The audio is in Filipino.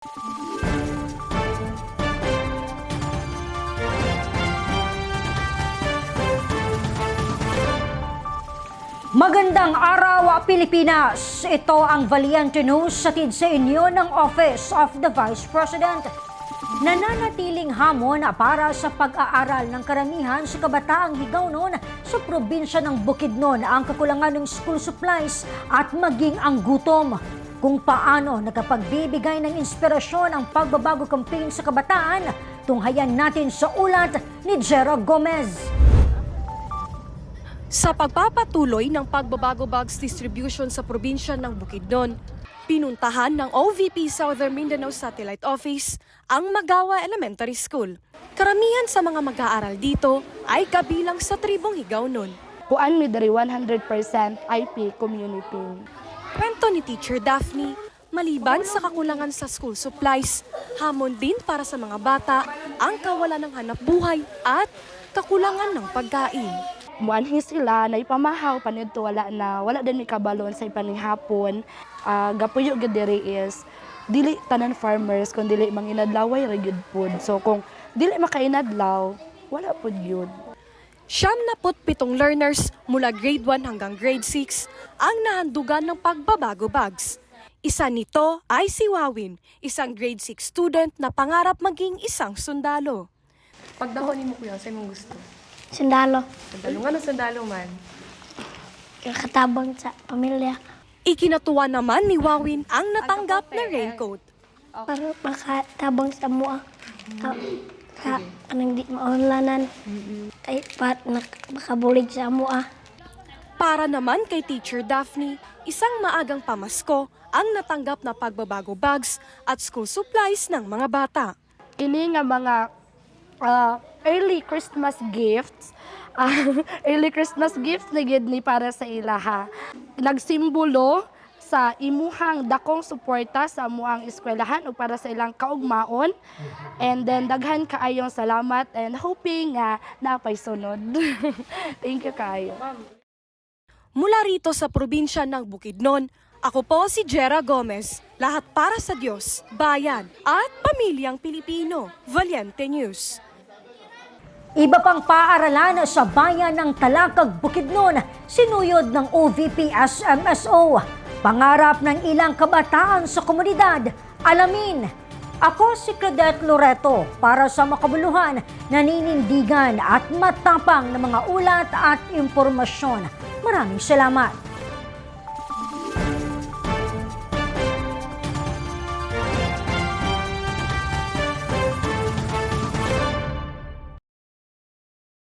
Magandang araw, Pilipinas! Ito ang Valiente News hatid sa inyo ng Office of the Vice President. Nananatiling hamon para sa pag-aaral ng karamihan sa kabataang Higaonon sa probinsya ng Bukidnon ang kakulangan ng school supplies at maging ang gutom. Kung paano nakapagbibigay ng inspirasyon ang pagbabago campaign sa kabataan, tunghayan natin sa ulat ni Jera Gomez. Sa pagpapatuloy ng pagbabago bags distribution sa probinsya ng Bukidnon, pinuntahan ng OVP Southern Mindanao Satellite Office ang Magawa Elementary School. Karamihan sa mga mag-aaral dito ay kabilang sa tribong Higaonon. Kuan mi dari 100% IP community. Kwento ni Teacher Daphne, maliban sa kakulangan sa school supplies, hamon din para sa mga bata ang kawalan ng hanap buhay at kakulangan ng pagkain. Muanhi sila na ipamahaw panidto wala din mi kabalon sa ipanihapon. Gapuyo gid diri is dili tanan farmers kun dili manginadlaway ra gyud pod. So kung dili makainadlaw, wala pod gyud. 77 learners mula grade 1 hanggang grade 6 ang nahandugan ng pagbabago bags. Isa nito ay si Wawin, isang grade 6 student na pangarap maging isang sundalo. Pagdako nimo kuya, sa imong gusto? Sundalo. Sundalo nga na sundalo man. Katabang sa pamilya. Ikinatuwa naman ni Wawin ang natanggap na raincoat. Para makatabang sa mua. Anong di maunlanan. Kay pat makabulig sa mua. Para naman kay Teacher Daphne, isang maagang pamasko ang natanggap na pagbabago bags at school supplies ng mga bata. Kini nga mga early Christmas gifts. Early Christmas gifts na gid ni para sa ilaha. Nagsimbolo sa imuhang dakong suporta sa amuang eskwelahan o para sa ilang kaugmaon. And then daghan kaayong salamat and hoping nga napay sunod. Thank you kaayo. Mula rito sa probinsya ng Bukidnon, ako po si Jera Gomez. Lahat para sa Diyos, bayan at pamilyang Pilipino. Valiente News. Iba pang paaralan sa bayan ng Talakag, Bukidnon, sinuyod ng OVP SMSO. Pangarap ng ilang kabataan sa komunidad, alamin. Ako si Claudette Loreto para sa makabuluhan, naninindigan at matapang na mga ulat at impormasyon. Maraming salamat.